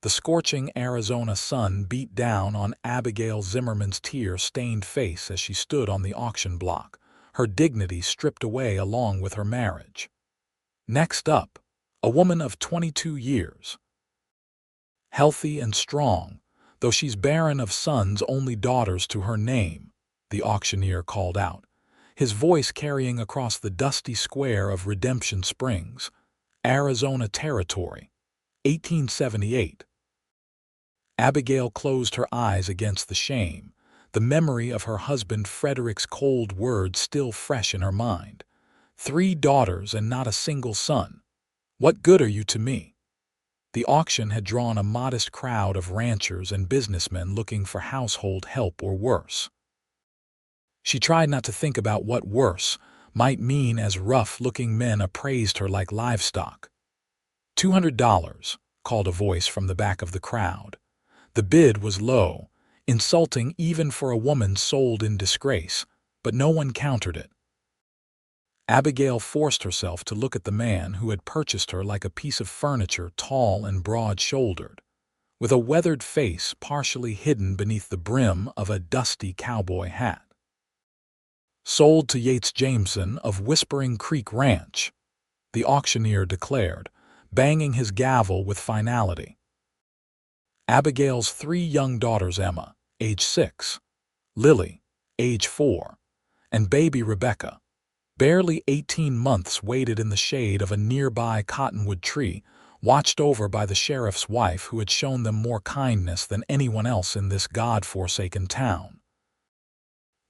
The scorching Arizona sun beat down on Abigail Zimmerman's tear-stained face as she stood on the auction block, her dignity stripped away along with her marriage. Next up, a woman of 22 years. Healthy and strong, though she's barren of sons, only daughters to her name, the auctioneer called out, his voice carrying across the dusty square of Redemption Springs, Arizona Territory, 1878. Abigail closed her eyes against the shame, the memory of her husband Frederick's cold words still fresh in her mind. 3 daughters and not a single son. What good are you to me? The auction had drawn a modest crowd of ranchers and businessmen looking for household help or worse. She tried not to think about what worse might mean as rough-looking men appraised her like livestock. $200, called a voice from the back of the crowd. The bid was low, insulting even for a woman sold in disgrace, but no one countered it. Abigail forced herself to look at the man who had purchased her like a piece of furniture, tall and broad-shouldered, with a weathered face partially hidden beneath the brim of a dusty cowboy hat. Sold to Yates Jameson of Whispering Creek Ranch, the auctioneer declared, banging his gavel with finality. Abigail's 3 young daughters, Emma, age 6, Lily, age 4, and baby Rebecca, barely 18 months, waited in the shade of a nearby cottonwood tree, watched over by the sheriff's wife who had shown them more kindness than anyone else in this God-forsaken town.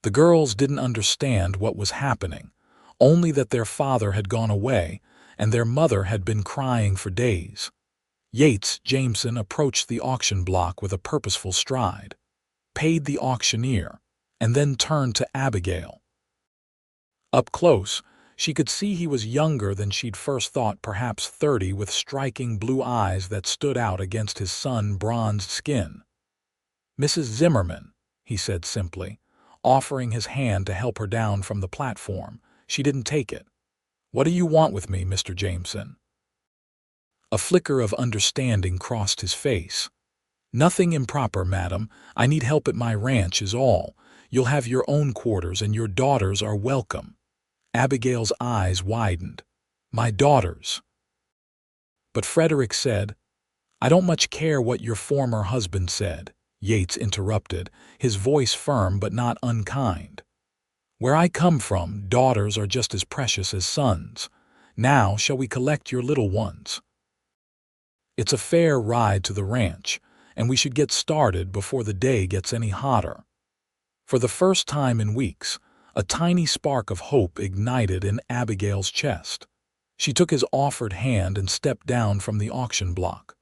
The girls didn't understand what was happening, only that their father had gone away and their mother had been crying for days. Yates Jameson approached the auction block with a purposeful stride, paid the auctioneer, and then turned to Abigail. Up close, she could see he was younger than she'd first thought, perhaps 30, with striking blue eyes that stood out against his sun-bronzed skin. "Mrs. Zimmerman," he said simply, offering his hand to help her down from the platform. She didn't take it. "What do you want with me, Mr. Jameson?" A flicker of understanding crossed his face. "Nothing improper, madam. I need help at my ranch is all. You'll have your own quarters and your daughters are welcome." Abigail's eyes widened. "My daughters?" "But Frederick said—" "I don't much care what your former husband said," Yates interrupted, his voice firm but not unkind. "Where I come from, daughters are just as precious as sons. Now shall we collect your little ones? It's a fair ride to the ranch, and we should get started before the day gets any hotter." For the first time in weeks, a tiny spark of hope ignited in Abigail's chest. She took his offered hand and stepped down from the auction block.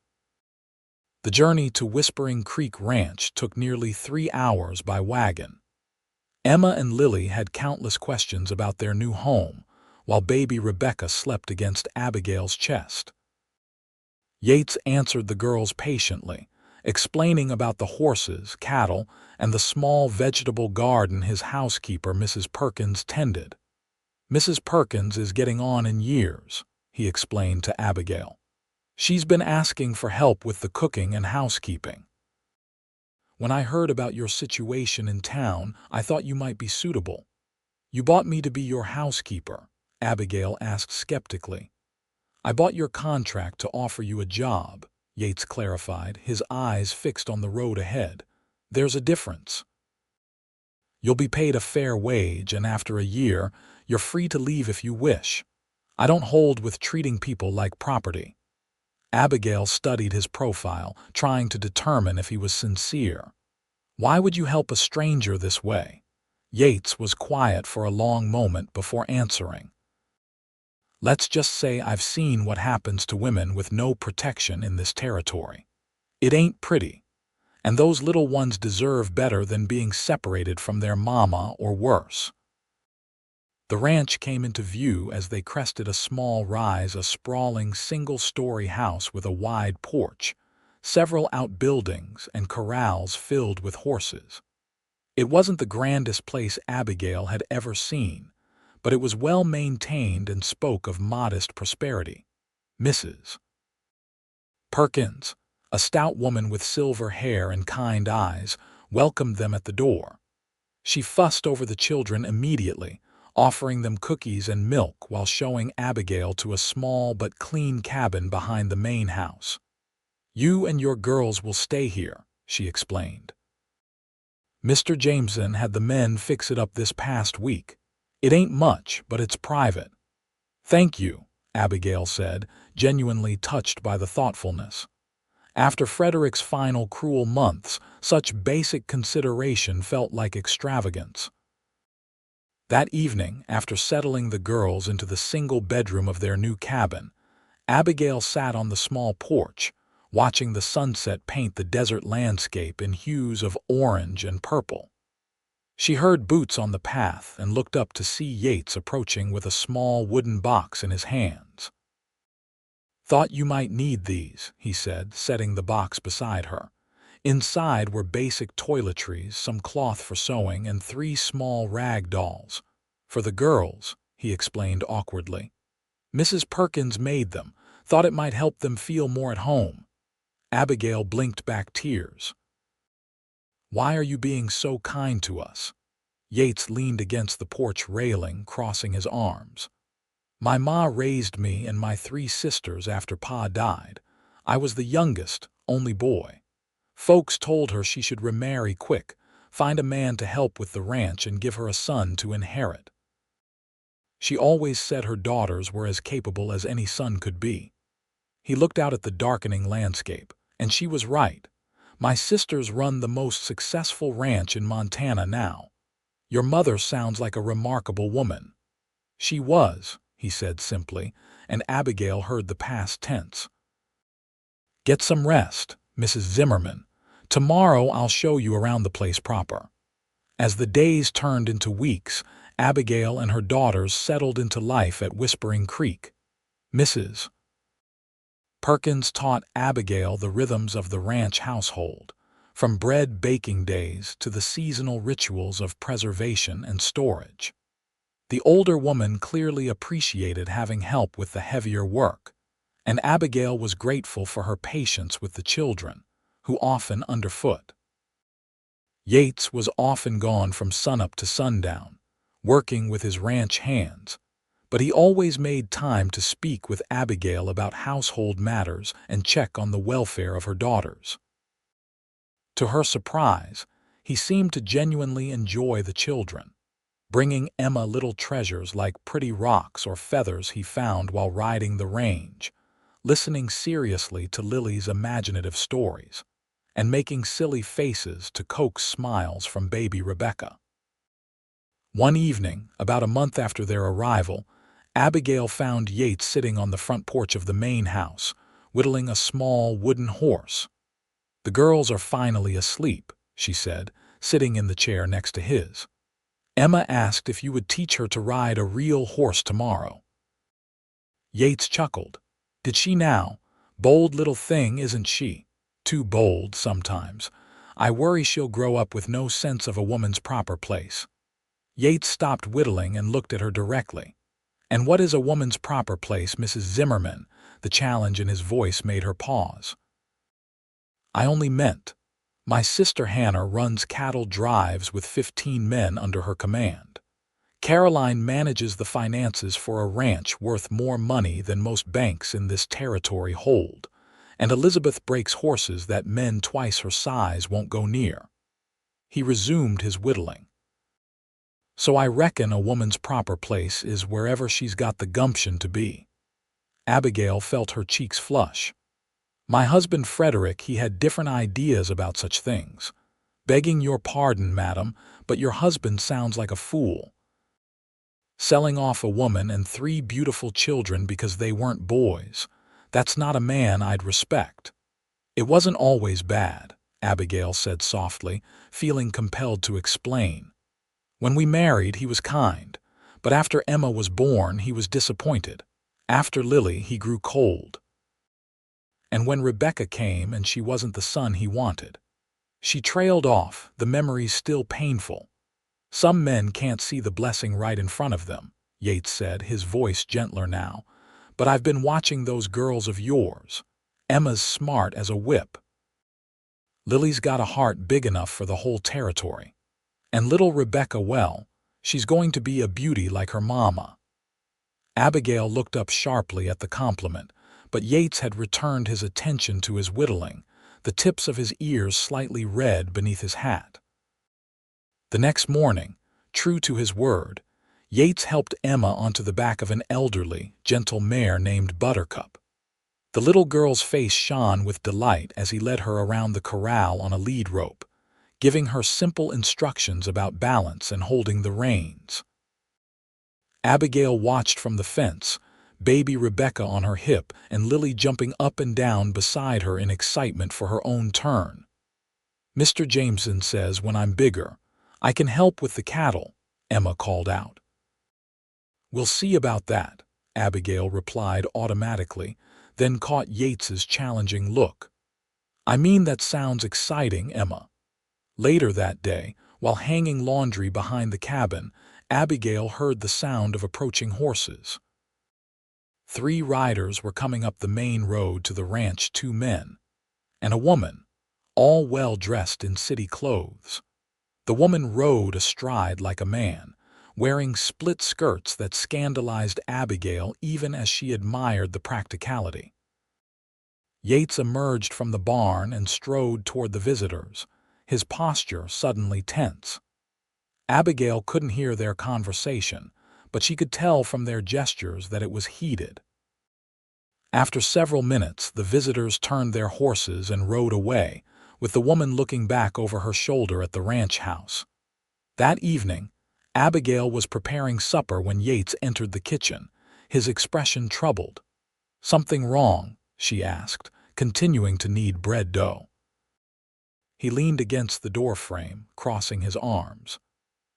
The journey to Whispering Creek Ranch took nearly 3 hours by wagon. Emma and Lily had countless questions about their new home, while baby Rebecca slept against Abigail's chest. Yates answered the girls patiently, explaining about the horses, cattle, and the small vegetable garden his housekeeper, Mrs. Perkins, tended. "Mrs. Perkins is getting on in years," he explained to Abigail. "She's been asking for help with the cooking and housekeeping. When I heard about your situation in town, I thought you might be suitable." "You bought me to be your housekeeper?" Abigail asked skeptically. "I bought your contract to offer you a job," Yates clarified, his eyes fixed on the road ahead. "There's a difference. You'll be paid a fair wage, and after a year, you're free to leave if you wish. I don't hold with treating people like property." Abigail studied his profile, trying to determine if he was sincere. "Why would you help a stranger this way?" Yates was quiet for a long moment before answering. "Let's just say I've seen what happens to women with no protection in this territory. It ain't pretty, and those little ones deserve better than being separated from their mama or worse." The ranch came into view as they crested a small rise, a sprawling single-story house with a wide porch, several outbuildings, and corrals filled with horses. It wasn't the grandest place Abigail had ever seen, but it was well maintained and spoke of modest prosperity. "Mrs. Perkins," A stout woman with silver hair and kind eyes welcomed them at the door. She fussed over the children immediately, offering them cookies and milk while showing Abigail to a small but clean cabin behind the main house. "You and your girls will stay here," she explained. "Mr. Jameson had the men fix it up this past week. It ain't much, but it's private." "Thank you," Abigail said, genuinely touched by the thoughtfulness. After Frederick's final cruel months, such basic consideration felt like extravagance. That evening, after settling the girls into the single bedroom of their new cabin, Abigail sat on the small porch, watching the sunset paint the desert landscape in hues of orange and purple. She heard boots on the path and looked up to see Yates approaching with a small wooden box in his hands. "Thought you might need these," he said, setting the box beside her. Inside were basic toiletries, some cloth for sewing, and 3 small rag dolls. "For the girls," he explained awkwardly. "Mrs. Perkins made them, thought it might help them feel more at home." Abigail blinked back tears. "Why are you being so kind to us?" Yates leaned against the porch railing, crossing his arms. "My ma raised me and my 3 sisters after Pa died. I was the youngest, only boy. Folks told her she should remarry quick, find a man to help with the ranch and give her a son to inherit. She always said her daughters were as capable as any son could be." He looked out at the darkening landscape, and she was right. "My sisters run the most successful ranch in Montana now. Your mother sounds like a remarkable woman." "She was," he said simply, and Abigail heard the past tense. "Get some rest, Mrs. Zimmerman. Tomorrow I'll show you around the place proper." As the days turned into weeks, Abigail and her daughters settled into life at Whispering Creek. Mrs. Perkins taught Abigail the rhythms of the ranch household, from bread baking days to the seasonal rituals of preservation and storage. The older woman clearly appreciated having help with the heavier work, and Abigail was grateful for her patience with the children, who often underfoot. Yates was often gone from sunup to sundown, working with his ranch hands, but he always made time to speak with Abigail about household matters and check on the welfare of her daughters. To her surprise, he seemed to genuinely enjoy the children, bringing Emma little treasures like pretty rocks or feathers he found while riding the range, listening seriously to Lily's imaginative stories, and making silly faces to coax smiles from baby Rebecca. One evening, about a month after their arrival, Abigail found Yates sitting on the front porch of the main house, whittling a small wooden horse. "The girls are finally asleep," she said, sitting in the chair next to his. "Emma asked if you would teach her to ride a real horse tomorrow." Yates chuckled. "Did she now? Bold little thing, isn't she? Too bold sometimes. I worry she'll grow up with no sense of a woman's proper place." Yates stopped whittling and looked at her directly. "And what is a woman's proper place, Mrs. Zimmerman?" The challenge in his voice made her pause. "I only meant, my sister Hannah runs cattle drives with 15 men under her command. Caroline manages the finances for a ranch worth more money than most banks in this territory hold, and Elizabeth breaks horses that men twice her size won't go near." He resumed his whittling. "So I reckon a woman's proper place is wherever she's got the gumption to be." Abigail felt her cheeks flush. "My husband Frederick, he had different ideas about such things. Begging your pardon, madam, but your husband sounds like a fool. Selling off a woman and 3 beautiful children because they weren't boys. That's not a man I'd respect." "It wasn't always bad," Abigail said softly, feeling compelled to explain. "When we married, he was kind, but after Emma was born, he was disappointed. After Lily, he grew cold. And when Rebecca came and she wasn't the son he wanted." She trailed off, the memories still painful. "Some men can't see the blessing right in front of them," Yates said, his voice gentler now. "But I've been watching those girls of yours. Emma's smart as a whip, Lily's got a heart big enough for the whole territory. And little Rebecca, well, she's going to be a beauty like her mama." Abigail looked up sharply at the compliment, but Yates had returned his attention to his whittling, the tips of his ears slightly red beneath his hat. The next morning, true to his word, Yates helped Emma onto the back of an elderly, gentle mare named Buttercup. The little girl's face shone with delight as he led her around the corral on a lead rope, giving her simple instructions about balance and holding the reins. Abigail watched from the fence, baby Rebecca on her hip and Lily jumping up and down beside her in excitement for her own turn. "Mr. Jameson says when I'm bigger, I can help with the cattle," Emma called out. "We'll see about that," Abigail replied automatically, then caught Yates's challenging look. "I mean, that sounds exciting, Emma." Later that day, while hanging laundry behind the cabin, Abigail heard the sound of approaching horses. 3 riders were coming up the main road to the ranch, 2 men and a woman, all well dressed in city clothes. The woman rode astride like a man, wearing split skirts that scandalized Abigail even as she admired the practicality. Yates emerged from the barn and strode toward the visitors, his posture suddenly tense. Abigail couldn't hear their conversation, but she could tell from their gestures that it was heated. After several minutes, the visitors turned their horses and rode away, with the woman looking back over her shoulder at the ranch house. That evening, Abigail was preparing supper when Yates entered the kitchen, his expression troubled. "Something wrong?" she asked, continuing to knead bread dough. He leaned against the doorframe, crossing his arms.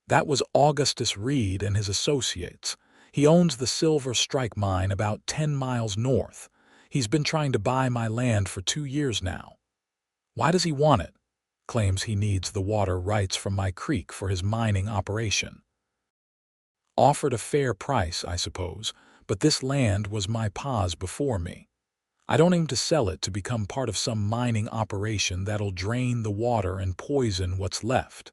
"That was Augustus Reed and his associates. He owns the Silver Strike mine about 10 miles north. He's been trying to buy my land for 2 years now. Why does he want it? Claims he needs the water rights from my creek for his mining operation. Offered a fair price, I suppose, but this land was my pa's before me. I don't aim to sell it to become part of some mining operation that'll drain the water and poison what's left."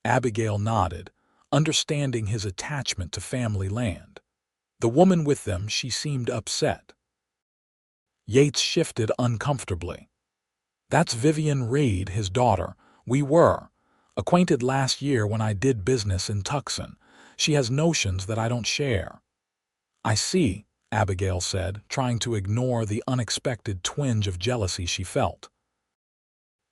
Abigail nodded, understanding his attachment to family land. The woman with them, she seemed upset. Yates shifted uncomfortably. "That's Vivian Reed, his daughter. We were acquainted last year when I did business in Tucson. She has notions that I don't share." "I see," Abigail said, trying to ignore the unexpected twinge of jealousy she felt.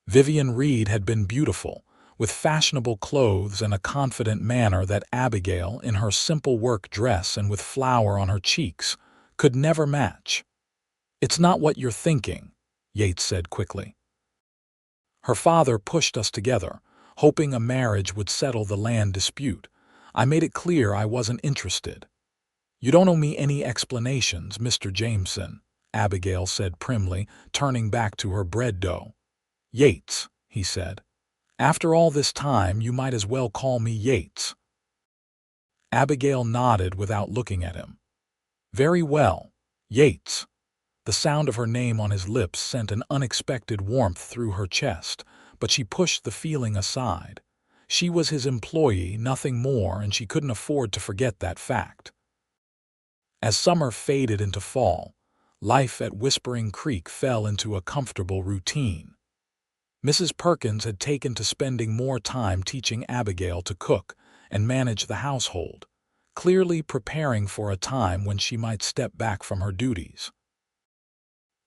Vivian Reed had been beautiful, with fashionable clothes and a confident manner that Abigail, in her simple work dress and with flour on her cheeks, could never match. "It's not what you're thinking," Yates said quickly. "Her father pushed us together, hoping a marriage would settle the land dispute. I made it clear I wasn't interested." "You don't owe me any explanations, Mr. Jameson," Abigail said primly, turning back to her bread dough. "Yates," he said. "After all this time, you might as well call me Yates." Abigail nodded without looking at him. "Very well, Yates." The sound of her name on his lips sent an unexpected warmth through her chest, but she pushed the feeling aside. She was his employee, nothing more, and she couldn't afford to forget that fact. As summer faded into fall, life at Whispering Creek fell into a comfortable routine. Mrs. Perkins had taken to spending more time teaching Abigail to cook and manage the household, clearly preparing for a time when she might step back from her duties.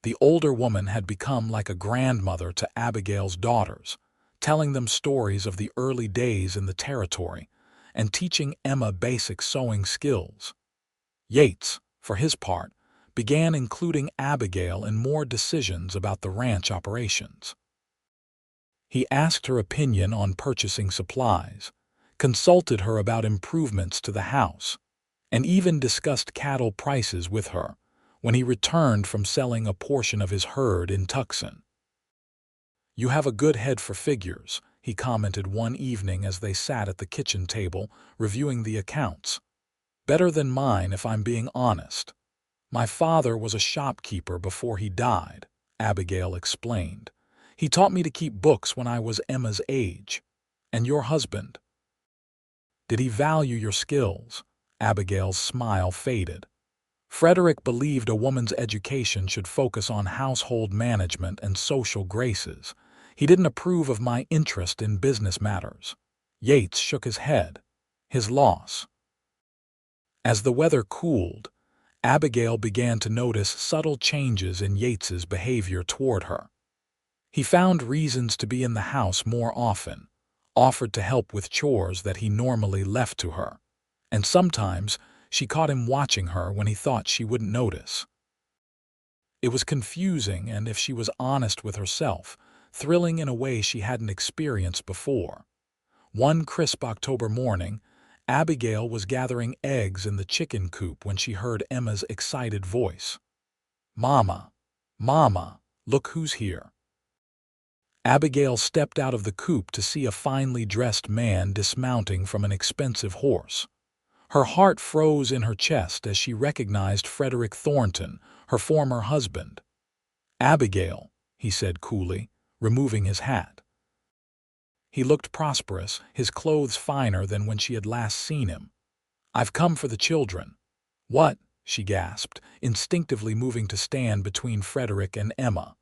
The older woman had become like a grandmother to Abigail's daughters, telling them stories of the early days in the territory and teaching Emma basic sewing skills. Yates, for his part, began including Abigail in more decisions about the ranch operations. He asked her opinion on purchasing supplies, consulted her about improvements to the house, and even discussed cattle prices with her when he returned from selling a portion of his herd in Tucson. "You have a good head for figures," he commented one evening as they sat at the kitchen table reviewing the accounts. "Better than mine, if I'm being honest. My father was a shopkeeper before he died," Abigail explained. He taught me to keep books when I was Emma's age. And your husband? Did he value your skills? Abigail's smile faded. Frederick believed a woman's education should focus on household management and social graces. He didn't approve of my interest in business matters. Yates shook his head. His loss. As the weather cooled, Abigail began to notice subtle changes in Yates's behavior toward her. He found reasons to be in the house more often, offered to help with chores that he normally left to her, and sometimes she caught him watching her when he thought she wouldn't notice. It was confusing and, if she was honest with herself, thrilling in a way she hadn't experienced before. One crisp October morning, Abigail was gathering eggs in the chicken coop when she heard Emma's excited voice. "Mama, Mama, look who's here." Abigail stepped out of the coop to see a finely dressed man dismounting from an expensive horse. Her heart froze in her chest as she recognized Frederick Thornton, her former husband. "Abigail," he said coolly, removing his hat. He looked prosperous, his clothes finer than when she had last seen him. "I've come for the children." "What?" she gasped, instinctively moving to stand between Frederick and Emma.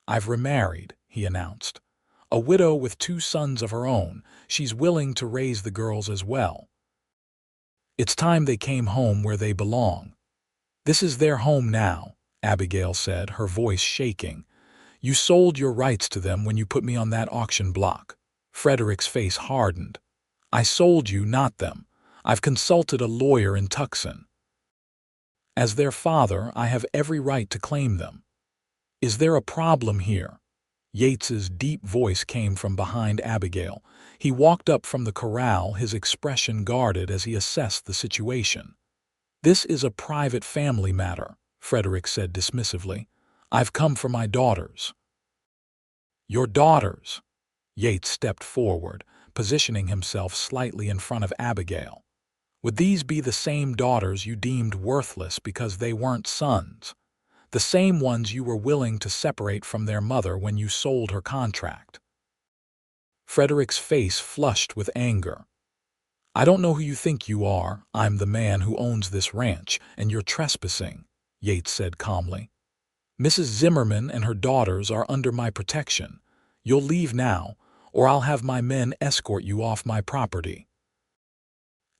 "I've remarried," he announced. "A widow with 2 sons of her own. She's willing to raise the girls as well. It's time they came home where they belong." "This is their home now," Abigail said, her voice shaking. "You sold your rights to them when you put me on that auction block." Frederick's face hardened. "I sold you, not them. I've consulted a lawyer in Tucson. As their father, I have every right to claim them." "Is there a problem here?" Yates's deep voice came from behind Abigail. He walked up from the corral, his expression guarded as he assessed the situation. "This is a private family matter," Frederick said dismissively. "I've come for my daughters." "Your daughters?" Yates stepped forward, positioning himself slightly in front of Abigail. "Would these be the same daughters you deemed worthless because they weren't sons? The same ones you were willing to separate from their mother when you sold her contract?" Frederick's face flushed with anger. "I don't know who you think you are. I'm the man who owns this ranch, and you're trespassing," Yates said calmly. "Mrs. Zimmerman and her daughters are under my protection. You'll leave now, or I'll have my men escort you off my property."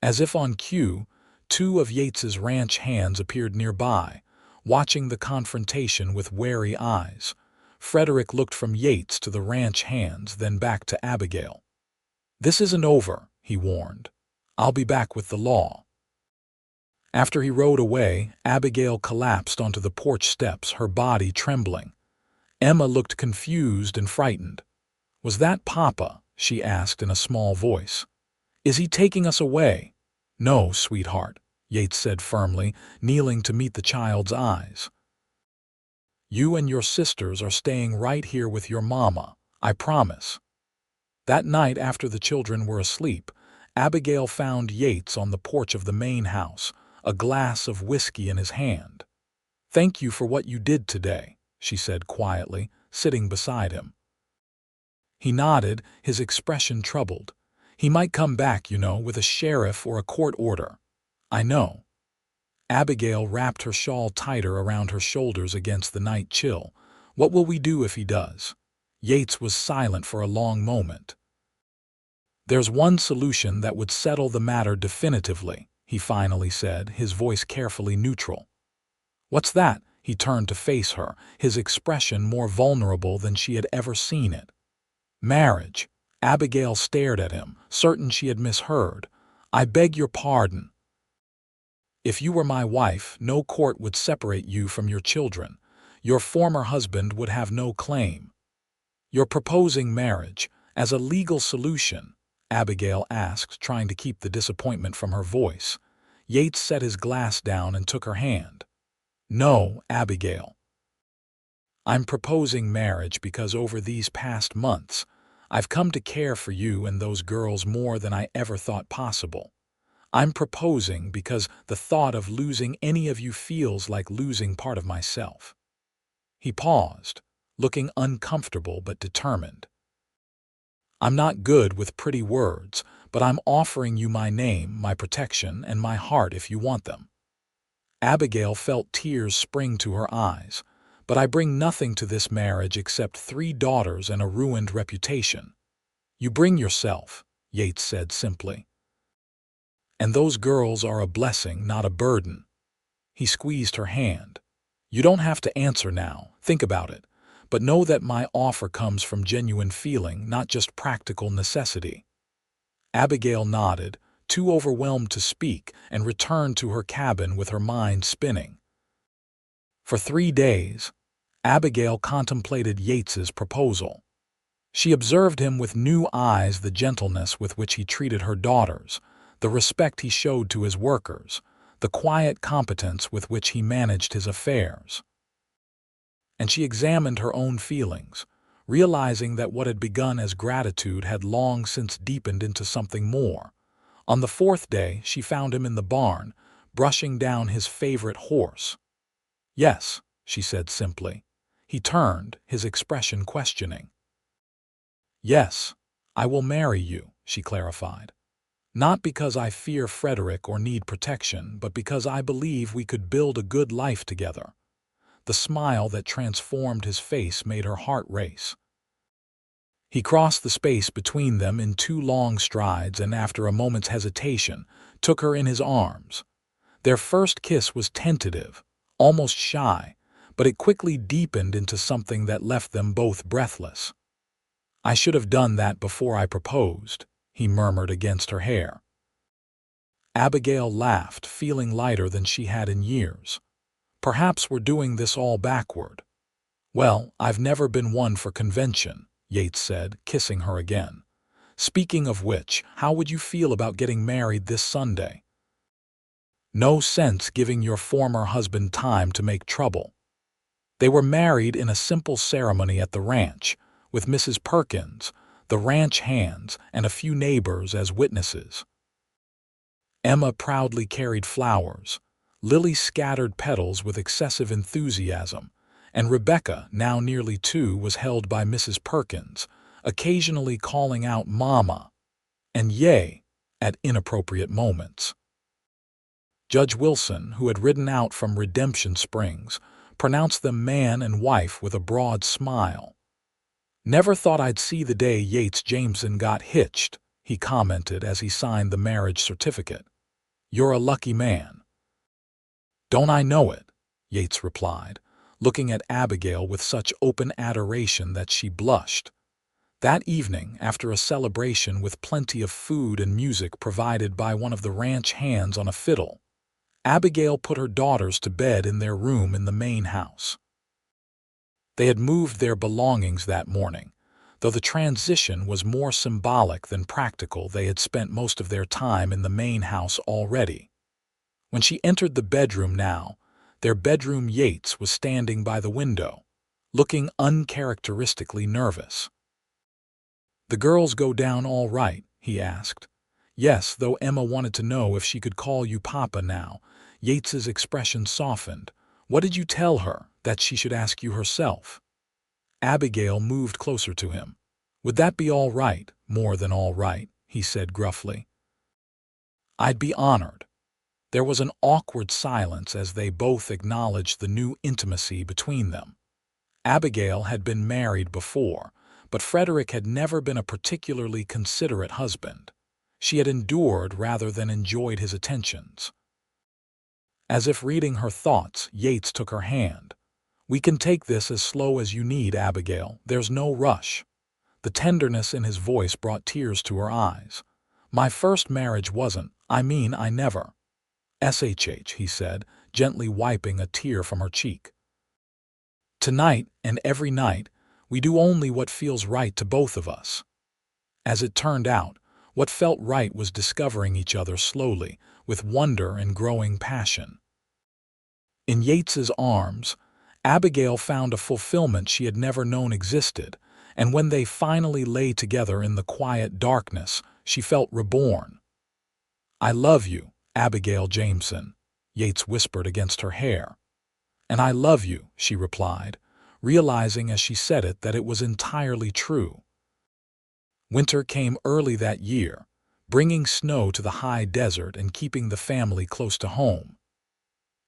As if on cue, 2 of Yates's ranch hands appeared nearby, watching the confrontation with wary eyes. Frederick looked from Yates to the ranch hands, then back to Abigail. "This isn't over," he warned. "I'll be back with the law." After he rode away, Abigail collapsed onto the porch steps, her body trembling. Emma looked confused and frightened. "Was that Papa?" she asked in a small voice. "Is he taking us away?" "No, sweetheart," Yates said firmly, kneeling to meet the child's eyes. "You and your sisters are staying right here with your mama, I promise." That night, after the children were asleep, Abigail found Yates on the porch of the main house, a glass of whiskey in his hand. "Thank you for what you did today," she said quietly, sitting beside him. He nodded, his expression troubled. "He might come back, with a sheriff or a court order." "I know." Abigail wrapped her shawl tighter around her shoulders against the night chill. "What will we do if he does?" Yates was silent for a long moment. "There's one solution that would settle the matter definitively," he finally said, his voice carefully neutral. "What's that?" He turned to face her, his expression more vulnerable than she had ever seen it. "Marriage." Abigail stared at him, certain she had misheard. "I beg your pardon." "If you were my wife, no court would separate you from your children. Your former husband would have no claim." "You're proposing marriage as a legal solution?" Abigail asked, trying to keep the disappointment from her voice. Yates set his glass down and took her hand. "No, Abigail. I'm proposing marriage because over these past months, I've come to care for you and those girls more than I ever thought possible. I'm proposing because the thought of losing any of you feels like losing part of myself." He paused, looking uncomfortable but determined. "I'm not good with pretty words, but I'm offering you my name, my protection, and my heart if you want them." Abigail felt tears spring to her eyes. "But I bring nothing to this marriage except 3 daughters and a ruined reputation." "You bring yourself," Yates said simply. "And those girls are a blessing, not a burden." He squeezed her hand. "You don't have to answer now. Think about it. But know that my offer comes from genuine feeling, not just practical necessity." Abigail nodded, too overwhelmed to speak, and returned to her cabin with her mind spinning. For 3 days, Abigail contemplated Yates's proposal. She observed him with new eyes, the gentleness with which he treated her daughters, the respect he showed to his workers, the quiet competence with which he managed his affairs. And she examined her own feelings, realizing that what had begun as gratitude had long since deepened into something more. On the 4th day, she found him in the barn, brushing down his favorite horse. "Yes," she said simply. He turned, his expression questioning. "Yes, I will marry you," she clarified. "Not because I fear Frederick or need protection, but because I believe we could build a good life together." The smile that transformed his face made her heart race. He crossed the space between them in 2 long strides and, after a moment's hesitation, took her in his arms. Their first kiss was tentative, almost shy, but it quickly deepened into something that left them both breathless. "I should have done that before I proposed," he murmured against her hair. Abigail laughed, feeling lighter than she had in years. "Perhaps we're doing this all backward." "Well, I've never been one for convention," Yates said, kissing her again. "Speaking of which, how would you feel about getting married this Sunday?" "No sense giving your former husband time to make trouble." They were married in a simple ceremony at the ranch, with Mrs. Perkins, the ranch hands, and a few neighbors as witnesses. Emma proudly carried flowers. Lily scattered petals with excessive enthusiasm, and Rebecca, now nearly 2, was held by Mrs. Perkins, occasionally calling out "Mama" and "Yay" at inappropriate moments. Judge Wilson, who had ridden out from Redemption Springs, pronounced them man and wife with a broad smile. "Never thought I'd see the day Yates Jameson got hitched," he commented as he signed the marriage certificate. "You're a lucky man." "Don't I know it?" Yates replied, looking at Abigail with such open adoration that she blushed. That evening, after a celebration with plenty of food and music provided by one of the ranch hands on a fiddle, Abigail put her daughters to bed in their room in the main house. They had moved their belongings that morning. Though the transition was more symbolic than practical, they had spent most of their time in the main house already. When she entered the bedroom now, their bedroom, Yates was standing by the window, looking uncharacteristically nervous. "The girls go down all right?" he asked. "Yes, though Emma wanted to know if she could call you Papa now." Yates's expression softened. "What did you tell her? That she should ask you herself?" Abigail moved closer to him. "Would that be all right?" "More than all right," he said gruffly. "I'd be honored." There was an awkward silence as they both acknowledged the new intimacy between them. Abigail had been married before, but Frederick had never been a particularly considerate husband. She had endured rather than enjoyed his attentions. As if reading her thoughts, Yates took her hand. "We can take this as slow as you need, Abigail. There's no rush." The tenderness in his voice brought tears to her eyes. "My first marriage wasn't, I never." "SHH," he said, gently wiping a tear from her cheek. "Tonight, and every night, we do only what feels right to both of us." As it turned out, what felt right was discovering each other slowly, with wonder and growing passion. In Yates's arms, Abigail found a fulfillment she had never known existed, and when they finally lay together in the quiet darkness, she felt reborn. "I love you, Abigail Jameson," Yates whispered against her hair. "And I love you," she replied, realizing as she said it that it was entirely true. Winter came early that year, bringing snow to the high desert and keeping the family close to home.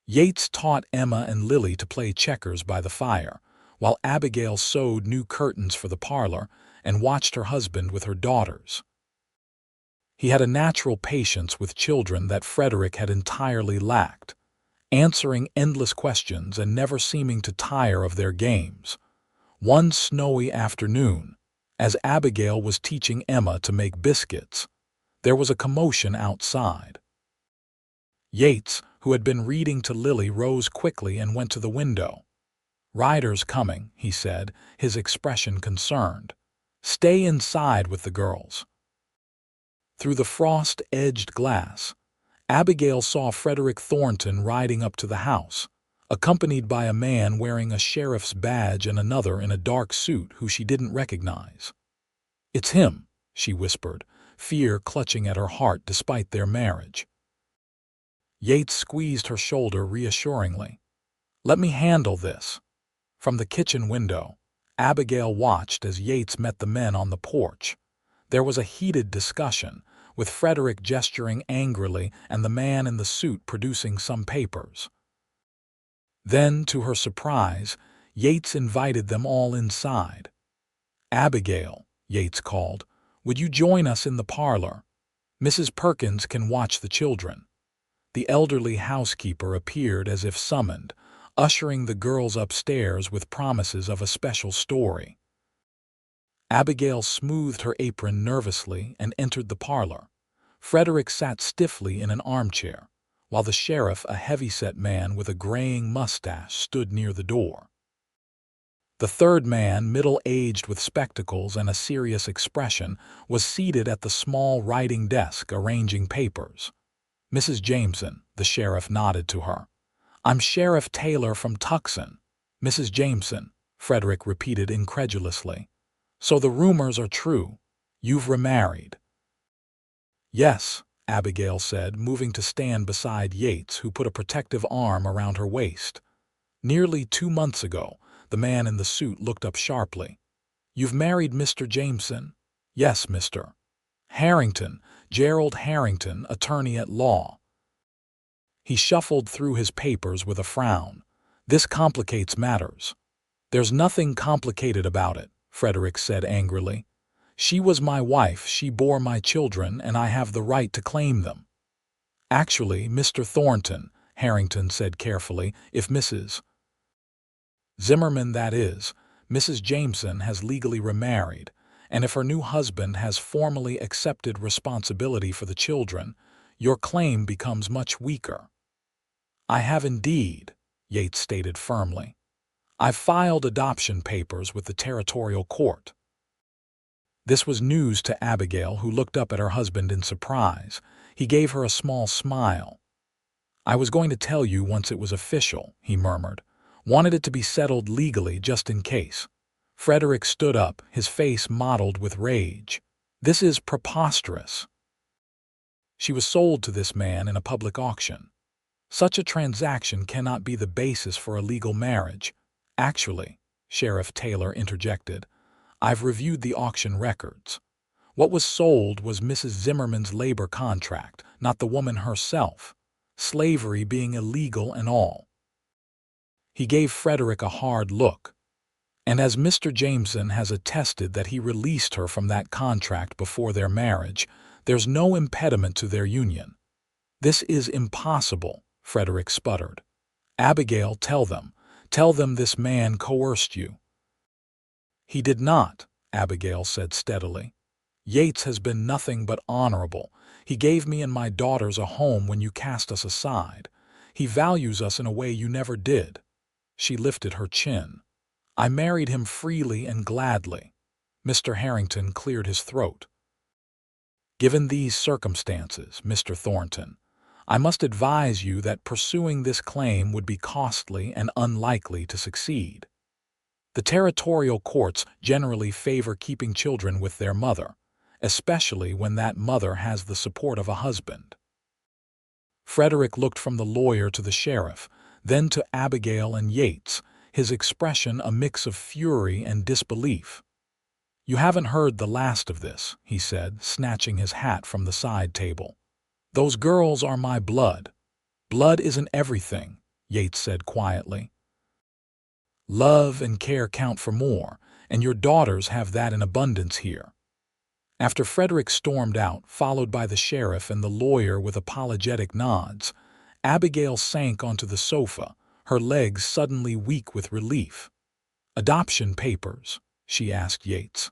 Yates taught Emma and Lily to play checkers by the fire, while Abigail sewed new curtains for the parlor and watched her husband with her daughters. He had a natural patience with children that Frederick had entirely lacked, answering endless questions and never seeming to tire of their games. One snowy afternoon, as Abigail was teaching Emma to make biscuits, there was a commotion outside. Yates, who had been reading to Lily, rose quickly and went to the window. "Riders coming," he said, his expression concerned. "Stay inside with the girls." Through the frost-edged glass, Abigail saw Frederick Thornton riding up to the house, accompanied by a man wearing a sheriff's badge and another in a dark suit who she didn't recognize. "It's him," she whispered, fear clutching at her heart despite their marriage. Yates squeezed her shoulder reassuringly. "Let me handle this." From the kitchen window, Abigail watched as Yates met the men on the porch. There was a heated discussion, with Frederick gesturing angrily and the man in the suit producing some papers. Then, to her surprise, Yates invited them all inside. "Abigail," Yates called, "would you join us in the parlor? Mrs. Perkins can watch the children." The elderly housekeeper appeared as if summoned, ushering the girls upstairs with promises of a special story. Abigail smoothed her apron nervously and entered the parlor. Frederick sat stiffly in an armchair, while the sheriff, a heavy-set man with a graying mustache, stood near the door. The third man, middle-aged with spectacles and a serious expression, was seated at the small writing desk arranging papers. "Mrs. Jameson," the sheriff nodded to her. "I'm Sheriff Taylor from Tucson." "Mrs. Jameson," Frederick repeated incredulously. "So the rumors are true. You've remarried." "Yes," Abigail said, moving to stand beside Yates, who put a protective arm around her waist. "Nearly 2 months ago." The man in the suit looked up sharply. "You've married Mr. Jameson?" "Yes, Mr. Harrington, Gerald Harrington, attorney at law." He shuffled through his papers with a frown. "This complicates matters." "There's nothing complicated about it," Frederick said angrily. "She was my wife, she bore my children, and I have the right to claim them." "Actually, Mr. Thornton," Harrington said carefully, "if Mrs. Zimmerman, that is, Mrs. Jameson, has legally remarried, and if her new husband has formally accepted responsibility for the children, your claim becomes much weaker." "I have indeed," Yates stated firmly. "I've filed adoption papers with the territorial court." This was news to Abigail, who looked up at her husband in surprise. He gave her a small smile. "I was going to tell you once it was official," he murmured. "Wanted it to be settled legally just in case." Frederick stood up, his face mottled with rage. "This is preposterous." She was sold to this man in a public auction. Such a transaction cannot be the basis for a legal marriage. "Actually," Sheriff Taylor interjected, "I've reviewed the auction records. What was sold was Mrs. Zimmerman's labor contract, not the woman herself, slavery being illegal and all." He gave Frederick a hard look. "And as Mr. Jameson has attested that he released her from that contract before their marriage, there's no impediment to their union." "This is impossible," Frederick sputtered. "Abigail, tell them this man coerced you." "He did not," Abigail said steadily. "Yates has been nothing but honorable. He gave me and my daughters a home when you cast us aside. He values us in a way you never did." She lifted her chin. "I married him freely and gladly." Mr. Harrington cleared his throat. "Given these circumstances, Mr. Thornton, I must advise you that pursuing this claim would be costly and unlikely to succeed. The territorial courts generally favor keeping children with their mother, especially when that mother has the support of a husband." Frederick looked from the lawyer to the sheriff, then to Abigail and Yates, his expression a mix of fury and disbelief. "You haven't heard the last of this," he said, snatching his hat from the side table. "Those girls are my blood." "Blood isn't everything," Yates said quietly. "Love and care count for more, and your daughters have that in abundance here." After Frederick stormed out, followed by the sheriff and the lawyer with apologetic nods, Abigail sank onto the sofa, her legs suddenly weak with relief. "Adoption papers?" she asked Yates.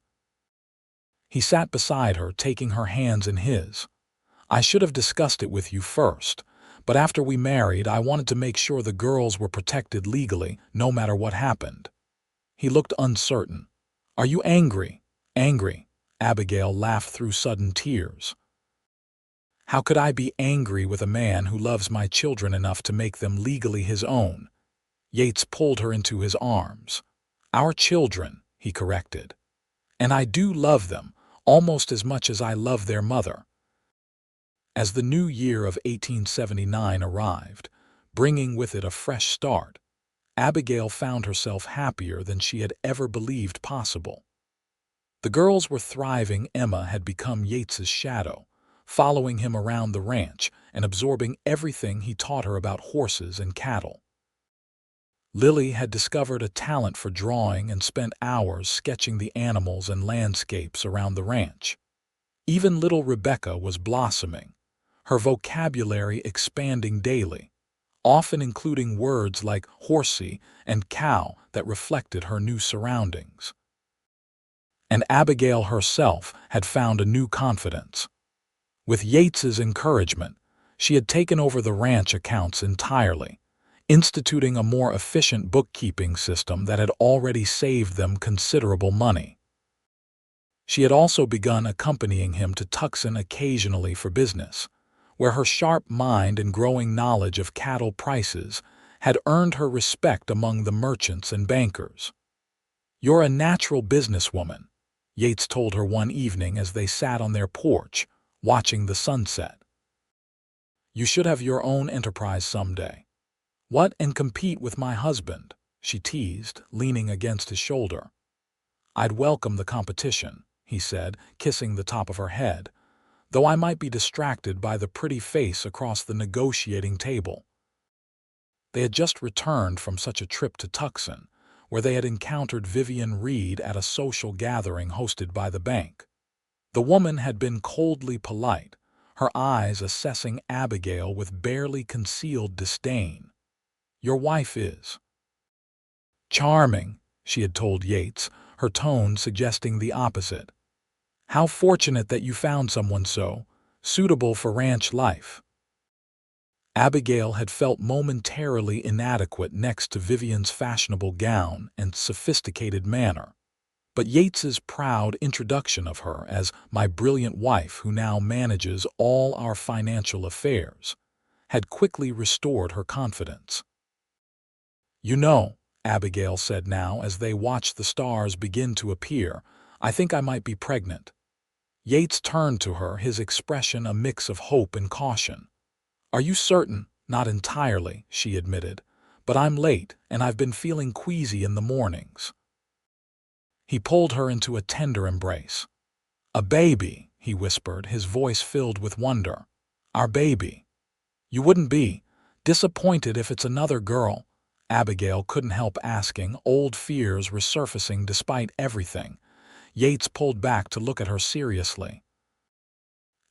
He sat beside her, taking her hands in his. "I should have discussed it with you first, but after we married, I wanted to make sure the girls were protected legally, no matter what happened." He looked uncertain. "Are you angry?" "Angry?" Abigail laughed through sudden tears. "How could I be angry with a man who loves my children enough to make them legally his own?" Yates pulled her into his arms. "Our children," he corrected. "And I do love them, almost as much as I love their mother." As the new year of 1879 arrived, bringing with it a fresh start, Abigail found herself happier than she had ever believed possible. The girls were thriving. Emma had become Yates's shadow, following him around the ranch and absorbing everything he taught her about horses and cattle. Lily had discovered a talent for drawing and spent hours sketching the animals and landscapes around the ranch. Even little Rebecca was blossoming, her vocabulary expanding daily, often including words like horsey and cow that reflected her new surroundings. And Abigail herself had found a new confidence. With Yates's encouragement, she had taken over the ranch accounts entirely, instituting a more efficient bookkeeping system that had already saved them considerable money. She had also begun accompanying him to Tucson occasionally for business, where her sharp mind and growing knowledge of cattle prices had earned her respect among the merchants and bankers. "You're a natural businesswoman," Yates told her one evening as they sat on their porch, watching the sunset. "You should have your own enterprise someday." "What, and compete with my husband?" she teased, leaning against his shoulder. "I'd welcome the competition," he said, kissing the top of her head, "though I might be distracted by the pretty face across the negotiating table." They had just returned from such a trip to Tucson, where they had encountered Vivian Reed at a social gathering hosted by the bank. The woman had been coldly polite, her eyes assessing Abigail with barely concealed disdain. "Your wife is charming," she had told Yates, her tone suggesting the opposite. "How fortunate that you found someone so suitable for ranch life." Abigail had felt momentarily inadequate next to Vivian's fashionable gown and sophisticated manner, but Yates's proud introduction of her as "my brilliant wife who now manages all our financial affairs" had quickly restored her confidence. "You know," Abigail said now as they watched the stars begin to appear, "I think I might be pregnant." Yates turned to her, his expression a mix of hope and caution. "Are you certain?" "Not entirely," she admitted, "but I'm late and I've been feeling queasy in the mornings." He pulled her into a tender embrace. "A baby," he whispered, his voice filled with wonder. "Our baby. You wouldn't be disappointed if it's another girl?" Abigail couldn't help asking, old fears resurfacing despite everything. Yates pulled back to look at her seriously.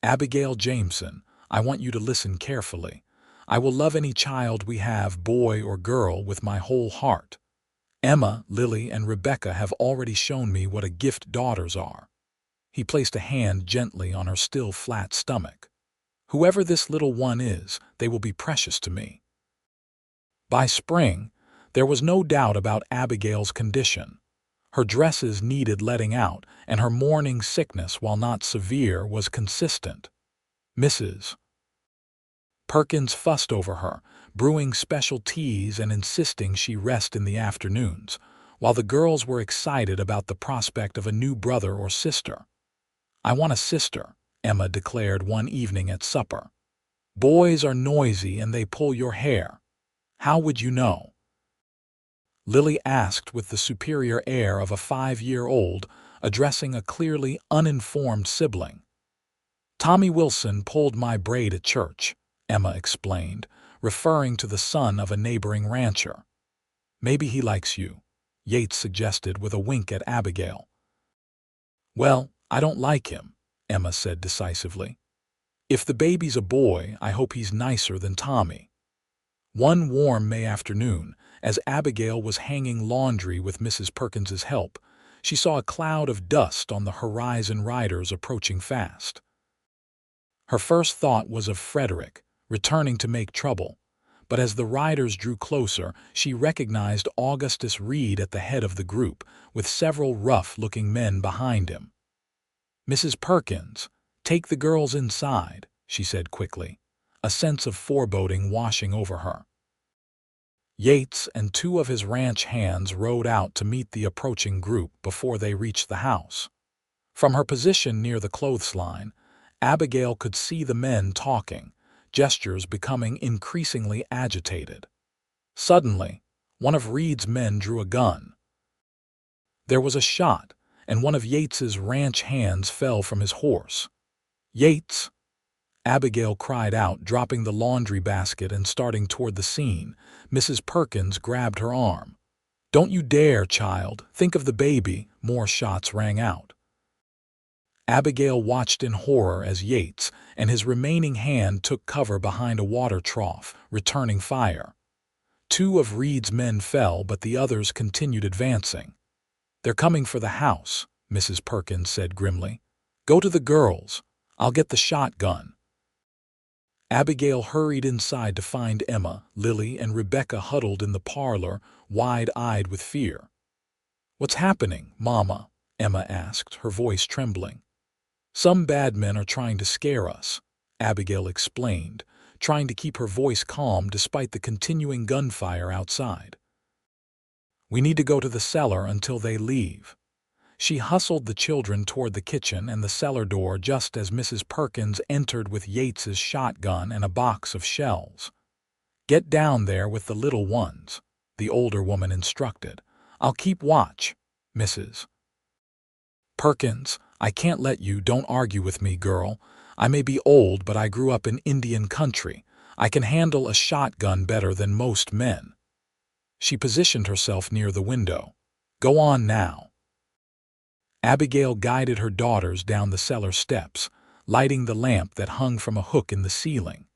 "Abigail Jameson, I want you to listen carefully. I will love any child we have, boy or girl, with my whole heart. Emma, Lily, and Rebecca have already shown me what a gift daughters are." He placed a hand gently on her still flat stomach. "Whoever this little one is, they will be precious to me." By spring, there was no doubt about Abigail's condition. Her dresses needed letting out, and her morning sickness, while not severe, was consistent. Mrs. Perkins fussed over her, brewing special teas and insisting she rest in the afternoons, while the girls were excited about the prospect of a new brother or sister. "I want a sister," Emma declared one evening at supper. "Boys are noisy and they pull your hair." "How would you know?" Lily asked with the superior air of a 5-year-old addressing a clearly uninformed sibling. Tommy Wilson pulled my braid at church, Emma explained, referring to the son of a neighboring rancher. Maybe he likes you, Yates suggested with a wink at Abigail. Well, I don't like him, Emma said decisively. If the baby's a boy, I hope he's nicer than Tommy. One warm May afternoon, as Abigail was hanging laundry with Mrs. Perkins's help, she saw a cloud of dust on the horizon riders approaching fast. Her first thought was of Frederick, returning to make trouble, but as the riders drew closer, she recognized Augustus Reed at the head of the group, with several rough-looking men behind him. Mrs. Perkins, take the girls inside, she said quickly, a sense of foreboding washing over her. Yates and 2 of his ranch hands rode out to meet the approaching group before they reached the house. From her position near the clothesline, Abigail could see the men talking, gestures becoming increasingly agitated. Suddenly, one of Reed's men drew a gun. There was a shot, and one of Yates's ranch hands fell from his horse. "Yates!" Abigail cried out, dropping the laundry basket and starting toward the scene. Mrs. Perkins grabbed her arm. "Don't you dare, child. Think of the baby." More shots rang out. Abigail watched in horror as Yates and his remaining hand took cover behind a water trough, returning fire. 2 of Reed's men fell, but the others continued advancing. "They're coming for the house," Mrs. Perkins said grimly. "Go to the girls. I'll get the shotgun." Abigail hurried inside to find Emma, Lily, and Rebecca huddled in the parlor, wide-eyed with fear. "What's happening, Mama?" Emma asked, her voice trembling. "Some bad men are trying to scare us," Abigail explained, trying to keep her voice calm despite the continuing gunfire outside. "We need to go to the cellar until they leave." She hustled the children toward the kitchen and the cellar door just as Mrs. Perkins entered with Yates's shotgun and a box of shells. "Get down there with the little ones," the older woman instructed. "I'll keep watch, Mrs. Perkins. I can't let you. Don't argue with me, girl. I may be old, but I grew up in Indian country. I can handle a shotgun better than most men." She positioned herself near the window. "Go on now." Abigail guided her daughters down the cellar steps, lighting the lamp that hung from a hook in the ceiling.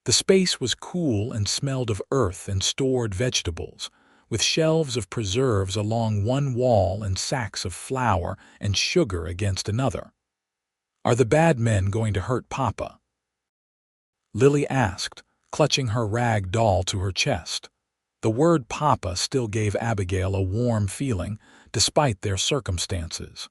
The space was cool and smelled of earth and stored vegetables, with shelves of preserves along one wall and sacks of flour and sugar against another. "Are the bad men going to hurt Papa?" Lily asked, clutching her rag doll to her chest. The word Papa still gave Abigail a warm feeling, despite their circumstances.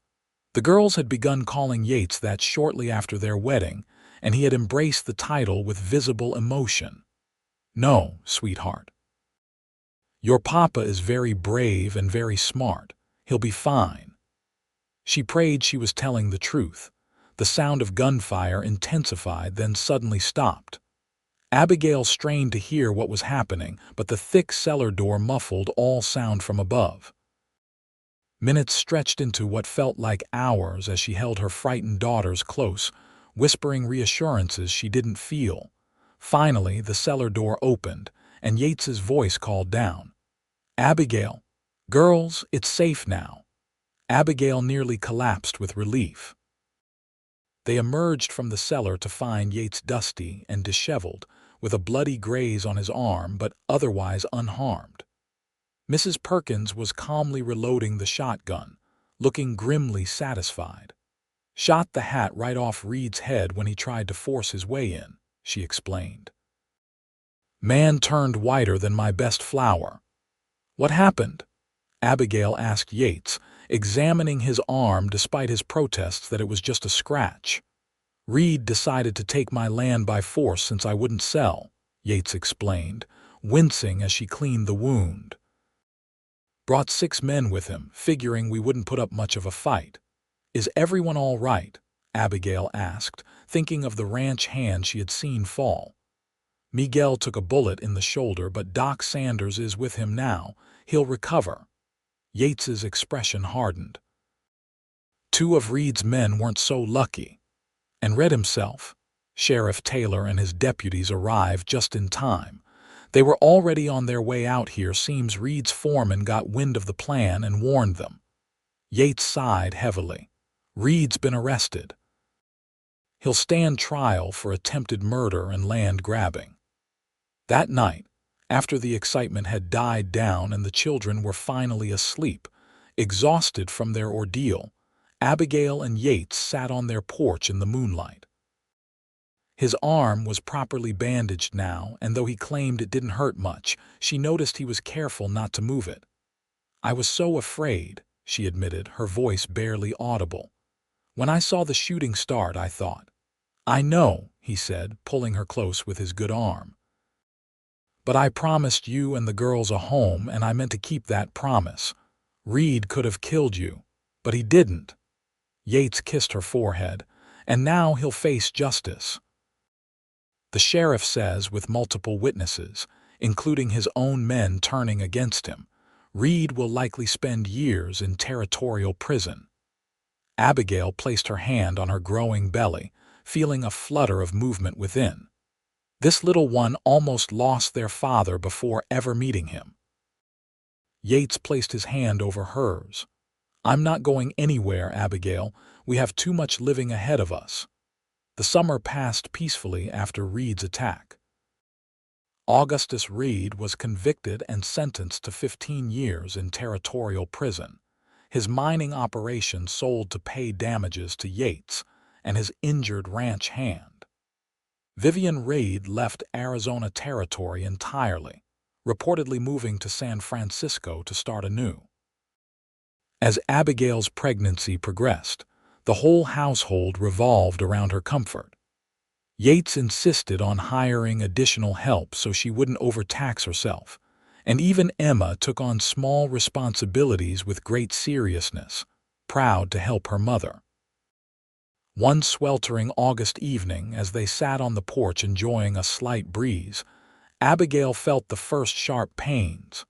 The girls had begun calling Yates that shortly after their wedding, and he had embraced the title with visible emotion. "No, sweetheart. Your papa is very brave and very smart. He'll be fine." She prayed she was telling the truth. The sound of gunfire intensified, then suddenly stopped. Abigail strained to hear what was happening, but the thick cellar door muffled all sound from above. Minutes stretched into what felt like hours as she held her frightened daughters close, whispering reassurances she didn't feel. Finally, the cellar door opened, and Yates's voice called down, "Abigail, girls, it's safe now." Abigail nearly collapsed with relief. They emerged from the cellar to find Yates dusty and disheveled, with a bloody graze on his arm but otherwise unharmed. Mrs. Perkins was calmly reloading the shotgun, looking grimly satisfied. "Shot the hat right off Reed's head when he tried to force his way in," she explained. "Man turned whiter than my best flour." "What happened?" Abigail asked Yates, examining his arm despite his protests that it was just a scratch. "Reed decided to take my land by force since I wouldn't sell," Yates explained, wincing as she cleaned the wound. "Brought 6 men with him, figuring we wouldn't put up much of a fight." "Is everyone all right?" Abigail asked, thinking of the ranch hand she had seen fall. "Miguel took a bullet in the shoulder, but Doc Sanders is with him now. He'll recover. Yates's expression hardened. Two of Reed's men weren't so lucky. And Red himself, Sheriff Taylor and his deputies arrived just in time. They were already on their way out here. Seems Reed's foreman got wind of the plan and warned them. Yates sighed heavily. Reed's been arrested. He'll stand trial for attempted murder and land grabbing. That night, after the excitement had died down and the children were finally asleep, exhausted from their ordeal, Abigail and Yates sat on their porch in the moonlight. His arm was properly bandaged now, and though he claimed it didn't hurt much, she noticed he was careful not to move it. "I was so afraid," she admitted, her voice barely audible. "When I saw the shooting start, I thought." "I know," he said, pulling her close with his good arm. "But I promised you and the girls a home, and I meant to keep that promise. Reed could have killed you, but he didn't." Yates kissed her forehead. "And now he'll face justice. The sheriff says, with multiple witnesses, including his own men turning against him, Reed will likely spend years in territorial prison." Abigail placed her hand on her growing belly, feeling a flutter of movement within. This little one almost lost their father before ever meeting him. Yates placed his hand over hers. "I'm not going anywhere, Abigail. We have too much living ahead of us." The summer passed peacefully after Reed's attack. Augustus Reed was convicted and sentenced to 15 years in territorial prison. His mining operation sold to pay damages to Yates and his injured ranch hand. Vivian Reed left Arizona Territory entirely, reportedly moving to San Francisco to start anew. As Abigail's pregnancy progressed, the whole household revolved around her comfort. Yates insisted on hiring additional help so she wouldn't overtax herself, and even Emma took on small responsibilities with great seriousness, proud to help her mother. One sweltering August evening, as they sat on the porch enjoying a slight breeze, Abigail felt the first sharp pains.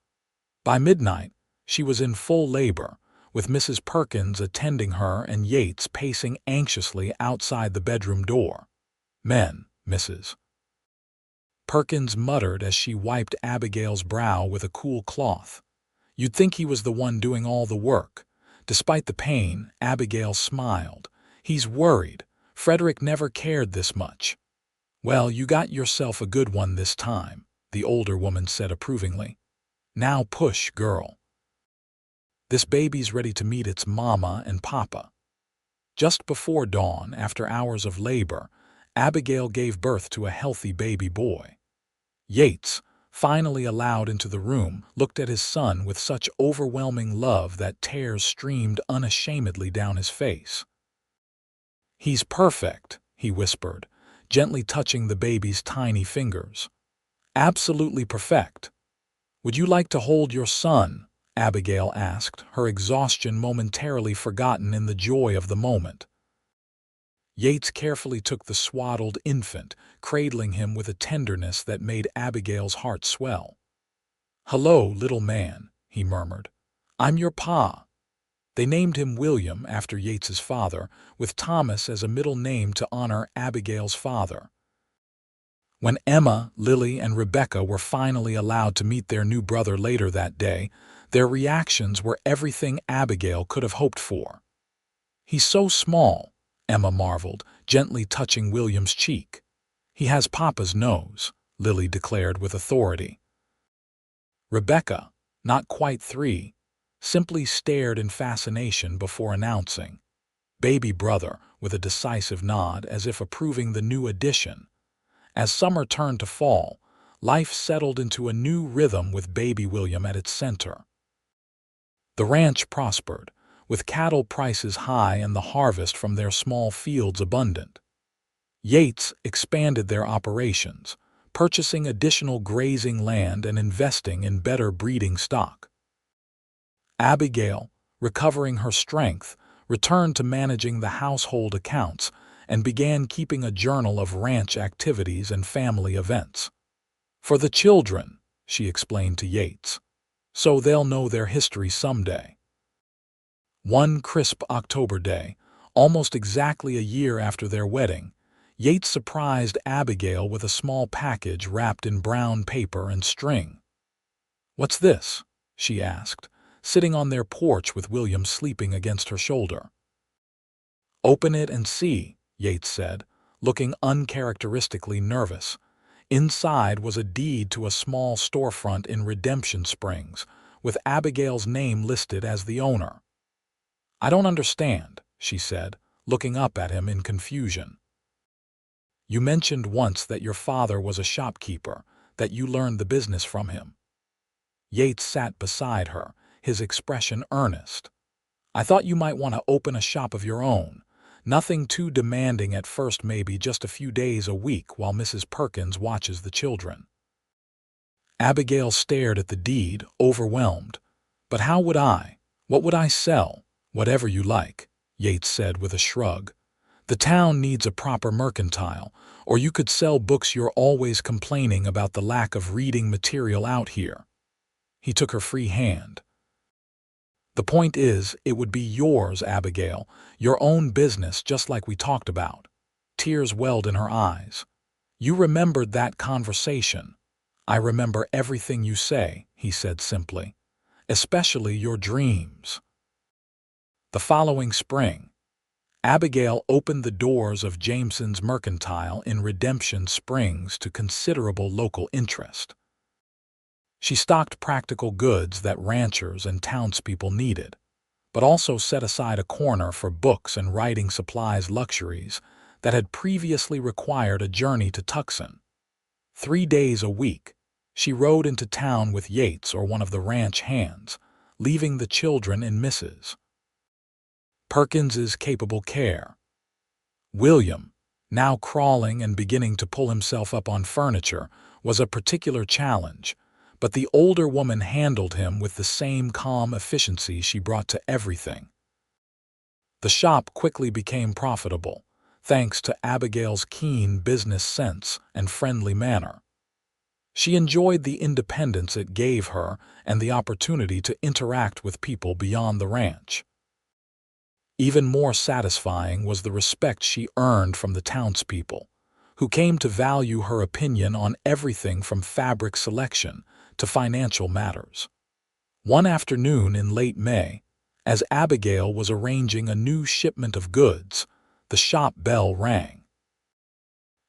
By midnight, she was in full labor, with Mrs. Perkins attending her and Yates pacing anxiously outside the bedroom door. "Men, Mrs." Perkins muttered as she wiped Abigail's brow with a cool cloth. "You'd think he was the one doing all the work." Despite the pain, Abigail smiled. "He's worried. Frederick never cared this much." "Well, you got yourself a good one this time," the older woman said approvingly. "Now push, girl. This baby's ready to meet its mama and papa." Just before dawn, after hours of labor, Abigail gave birth to a healthy baby boy. Yates, finally allowed into the room, looked at his son with such overwhelming love that tears streamed unashamedly down his face. "He's perfect," he whispered, gently touching the baby's tiny fingers. "Absolutely perfect." "Would you like to hold your son?" Abigail asked, her exhaustion momentarily forgotten in the joy of the moment. Yates carefully took the swaddled infant, cradling him with a tenderness that made Abigail's heart swell. "Hello, little man," he murmured. "I'm your pa." They named him William after Yates's father, with Thomas as a middle name to honor Abigail's father. When Emma, Lily, and Rebecca were finally allowed to meet their new brother later that day, their reactions were everything Abigail could have hoped for. "He's so small," Emma marveled, gently touching William's cheek. "He has Papa's nose," Lily declared with authority. Rebecca, not quite 3, simply stared in fascination before announcing, "Baby brother," with a decisive nod as if approving the new addition. As summer turned to fall, life settled into a new rhythm with baby William at its center. The ranch prospered, with cattle prices high and the harvest from their small fields abundant. Yates expanded their operations, purchasing additional grazing land and investing in better breeding stock. Abigail, recovering her strength, returned to managing the household accounts and began keeping a journal of ranch activities and family events. "For the children," she explained to Yates. so they'll know their history someday. One crisp October day, almost exactly a year after their wedding, Yates surprised Abigail with a small package wrapped in brown paper and string. "What's this?" she asked, sitting on their porch with William sleeping against her shoulder. "Open it and see," Yates said, looking uncharacteristically nervous. Inside was a deed to a small storefront in Redemption Springs, with Abigail's name listed as the owner. "I don't understand," she said, looking up at him in confusion. "You mentioned once that your father was a shopkeeper, that you learned the business from him." Yates sat beside her, his expression earnest. "I thought you might want to open a shop of your own. Nothing too demanding at first, maybe just a few days a week while Mrs. Perkins watches the children." Abigail stared at the deed, overwhelmed. "But how would I? What would I sell?" "Whatever you like," Yates said with a shrug. "The town needs a proper mercantile, or you could sell books. You're always complaining about the lack of reading material out here." He took her free hand. "The point is, it would be yours, Abigail, your own business, just like we talked about." Tears welled in her eyes. "You remembered that conversation." "I remember everything you say," he said simply, "especially your dreams." The following spring, Abigail opened the doors of Jameson's Mercantile in Redemption Springs to considerable local interest. She stocked practical goods that ranchers and townspeople needed, but also set aside a corner for books and writing supplies, luxuries that had previously required a journey to Tucson. 3 days a week, she rode into town with Yates or one of the ranch hands, leaving the children in Mrs. Perkins's capable care. William, now crawling and beginning to pull himself up on furniture, was a particular challenge, but the older woman handled him with the same calm efficiency she brought to everything. The shop quickly became profitable, thanks to Abigail's keen business sense and friendly manner. She enjoyed the independence it gave her and the opportunity to interact with people beyond the ranch. Even more satisfying was the respect she earned from the townspeople, who came to value her opinion on everything from fabric selection to financial matters. One afternoon in late May, as Abigail was arranging a new shipment of goods, the shop bell rang.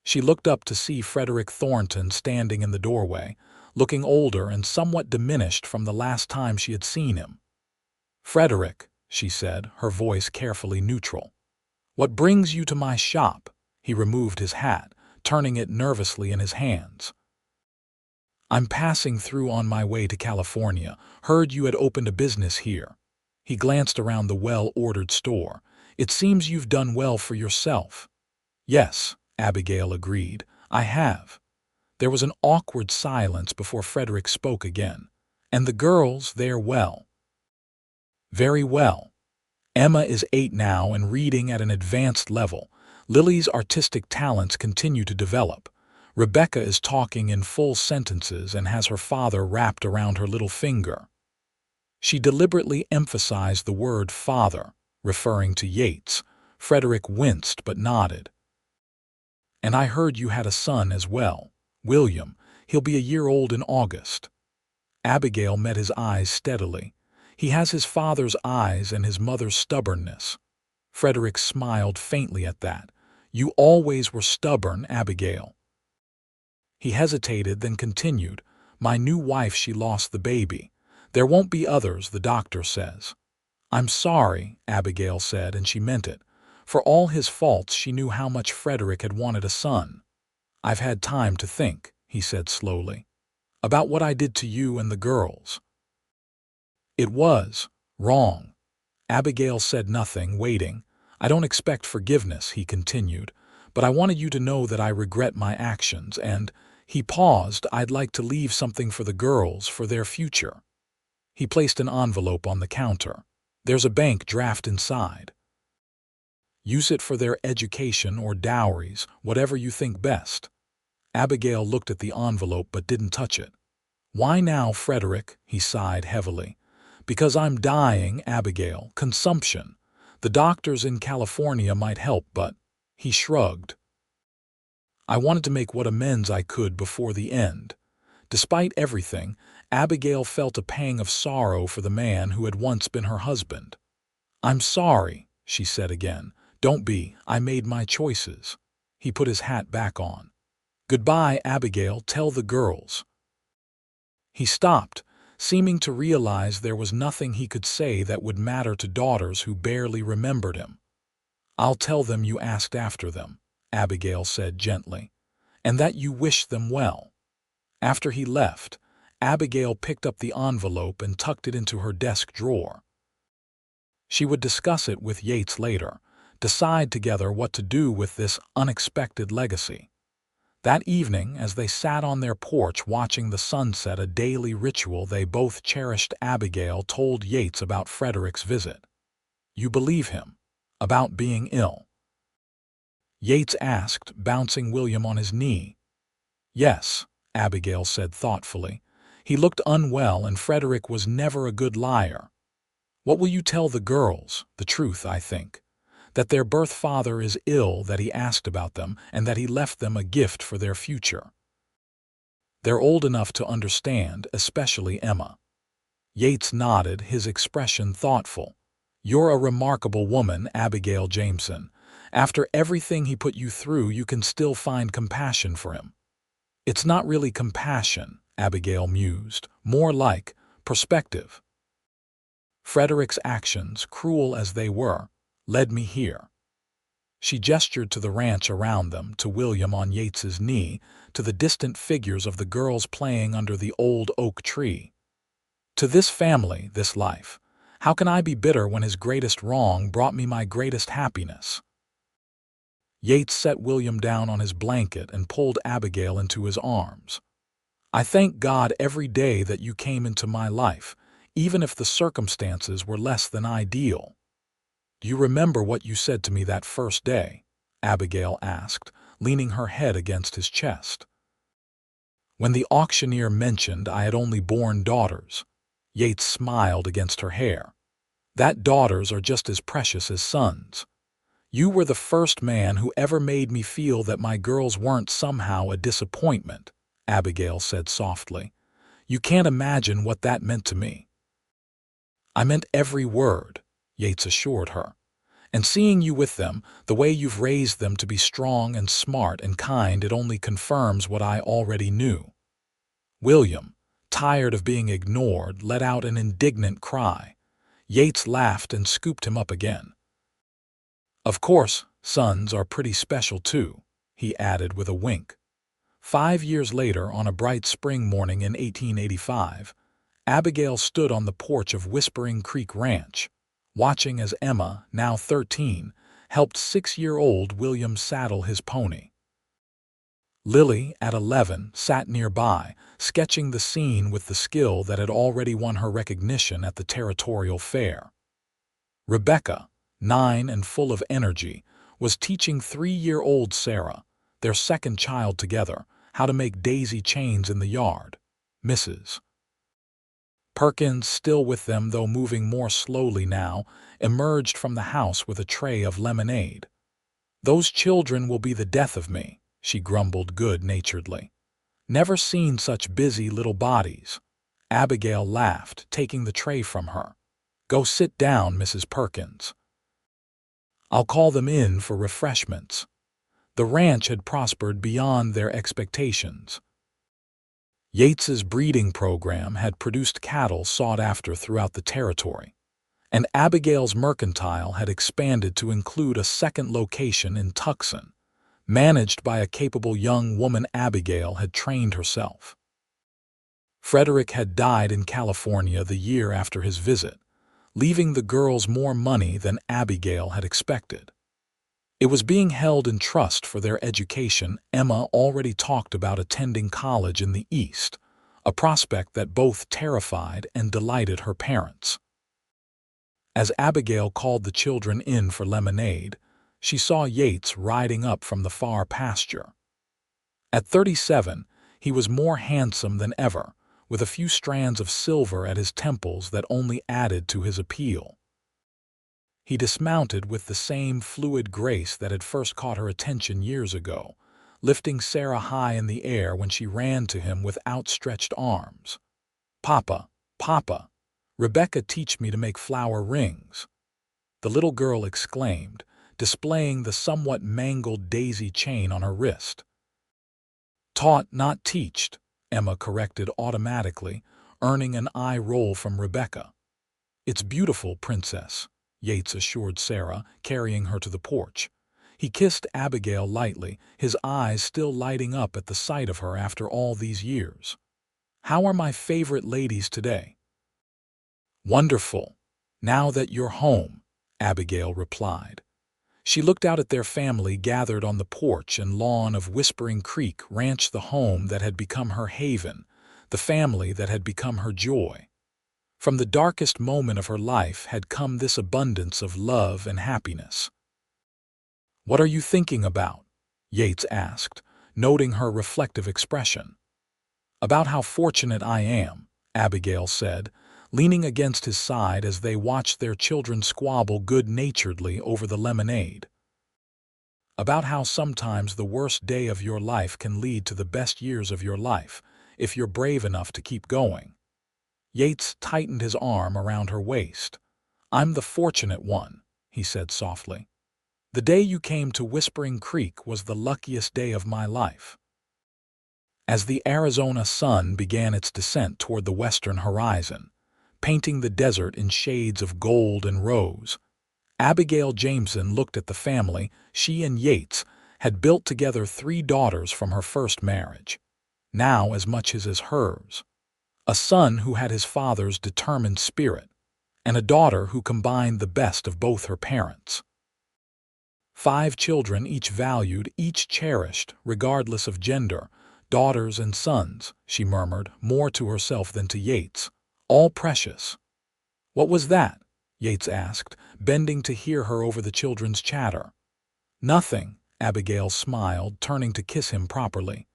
She looked up to see Frederick Thornton standing in the doorway, looking older and somewhat diminished from the last time she had seen him. "Frederick," she said, her voice carefully neutral. "What brings you to my shop?" He removed his hat, turning it nervously in his hands. "I'm passing through on my way to California. Heard you had opened a business here." He glanced around the well-ordered store. "It seems you've done well for yourself." "Yes," Abigail agreed, "I have." There was an awkward silence before Frederick spoke again. "And the girls, they're well?" "Very well. Emma is 8 now and reading at an advanced level. Lily's artistic talents continue to develop. Rebecca is talking in full sentences and has her father wrapped around her little finger." She deliberately emphasized the word father, referring to Yates. Frederick winced but nodded. "And I heard you had a son as well, William. He'll be a year old in August." Abigail met his eyes steadily. "He has his father's eyes and his mother's stubbornness." Frederick smiled faintly at that. "You always were stubborn, Abigail." He hesitated, then continued, "My new wife, she lost the baby. There won't be others, the doctor says." "I'm sorry," Abigail said, and she meant it. For all his faults, she knew how much Frederick had wanted a son. "I've had time to think," he said slowly, "about what I did to you and the girls. It was wrong." Abigail said nothing, waiting. "I don't expect forgiveness," he continued, "but I wanted you to know that I regret my actions, and—" He paused. "I'd like to leave something for the girls, for their future." He placed an envelope on the counter. "There's a bank draft inside. Use it for their education or dowries, whatever you think best." Abigail looked at the envelope but didn't touch it. "Why now, Frederick?" he sighed heavily. "Because I'm dying, Abigail. Consumption. The doctors in California might help, but—" He shrugged. "I wanted to make what amends I could before the end." Despite everything, Abigail felt a pang of sorrow for the man who had once been her husband. "I'm sorry," she said again. "Don't be. I made my choices." He put his hat back on. "Goodbye, Abigail. Tell the girls." He stopped, seeming to realize there was nothing he could say that would matter to daughters who barely remembered him. "I'll tell them you asked after them," Abigail said gently, "and that you wish them well." After he left, Abigail picked up the envelope and tucked it into her desk drawer. She would discuss it with Yates later, decide together what to do with this unexpected legacy. That evening, as they sat on their porch watching the sunset, a daily ritual they both cherished, Abigail told Yates about Frederick's visit. "You believe him? About being ill?" Yates asked, bouncing William on his knee. "Yes," Abigail said thoughtfully. "He looked unwell, and Frederick was never a good liar. What will you tell the girls? The truth, I think. That their birth father is ill, that he asked about them, and that he left them a gift for their future. They're old enough to understand, especially Emma." Yates nodded, his expression thoughtful. "You're a remarkable woman, Abigail Jameson. After everything he put you through, you can still find compassion for him." "It's not really compassion," Abigail mused, "more like perspective. Frederick's actions, cruel as they were, led me here." She gestured to the ranch around them, to William on Yates's knee, to the distant figures of the girls playing under the old oak tree. "To this family, this life. How can I be bitter when his greatest wrong brought me my greatest happiness?" Yates set William down on his blanket and pulled Abigail into his arms. "I thank God every day that you came into my life, even if the circumstances were less than ideal." "Do you remember what you said to me that first day?" Abigail asked, leaning her head against his chest. "When the auctioneer mentioned I had only born daughters," Yates smiled against her hair. "That daughters are just as precious as sons. You were the first man who ever made me feel that my girls weren't somehow a disappointment," Abigail said softly. "You can't imagine what that meant to me." "I meant every word," Yates assured her. "And seeing you with them, the way you've raised them to be strong and smart and kind, it only confirms what I already knew." William, tired of being ignored, let out an indignant cry. Yates laughed and scooped him up again. "Of course, sons are pretty special too," he added with a wink. 5 years later, on a bright spring morning in 1885, Abigail stood on the porch of Whispering Creek Ranch, watching as Emma, now 13, helped 6-year-old William saddle his pony. Lily, at 11, sat nearby, sketching the scene with the skill that had already won her recognition at the territorial fair. Rebecca, 9 and full of energy, was teaching 3-year-old Sarah, their second child together, how to make daisy chains in the yard. Mrs. Perkins, still with them though moving more slowly now, emerged from the house with a tray of lemonade. "Those children will be the death of me," she grumbled good-naturedly. "Never seen such busy little bodies." Abigail laughed, taking the tray from her. "Go sit down, Mrs. Perkins. I'll call them in for refreshments." The ranch had prospered beyond their expectations. Yates's breeding program had produced cattle sought after throughout the territory, and Abigail's mercantile had expanded to include a second location in Tucson, managed by a capable young woman Abigail had trained herself. Frederick had died in California the year after his visit, leaving the girls more money than Abigail had expected. It was being held in trust for their education. Emma already talked about attending college in the East, a prospect that both terrified and delighted her parents. As Abigail called the children in for lemonade, she saw Yates riding up from the far pasture. At 37, he was more handsome than ever, with a few strands of silver at his temples that only added to his appeal. He dismounted with the same fluid grace that had first caught her attention years ago, lifting Sarah high in the air when she ran to him with outstretched arms. "Papa, Papa, Rebecca teach me to make flower rings," the little girl exclaimed, displaying the somewhat mangled daisy chain on her wrist. "Taught, not teached," Emma corrected automatically, earning an eye roll from Rebecca. "It's beautiful, Princess," Yates assured Sarah, carrying her to the porch. He kissed Abigail lightly, his eyes still lighting up at the sight of her after all these years. "How are my favorite ladies today?" "Wonderful, now that you're home," Abigail replied. She looked out at their family gathered on the porch and lawn of Whispering Creek Ranch, the home that had become her haven, the family that had become her joy. From the darkest moment of her life had come this abundance of love and happiness. "What are you thinking about?" Yates asked, noting her reflective expression. "About how fortunate I am," Abigail said, leaning against his side as they watched their children squabble good-naturedly over the lemonade. "About how sometimes the worst day of your life can lead to the best years of your life, if you're brave enough to keep going." Yates tightened his arm around her waist. "I'm the fortunate one," he said softly. "The day you came to Whispering Creek was the luckiest day of my life." As the Arizona sun began its descent toward the western horizon, painting the desert in shades of gold and rose, Abigail Jameson looked at the family she and Yates had built together, 3 daughters from her first marriage, now as much his as hers. A son who had his father's determined spirit, and a daughter who combined the best of both her parents. 5 children, each valued, each cherished, regardless of gender, daughters and sons, she murmured, more to herself than to Yates, all precious. "What was that?" Yates asked, bending to hear her over the children's chatter. "Nothing," Abigail smiled, turning to kiss him properly.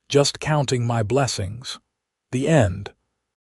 "Just counting my blessings. The end."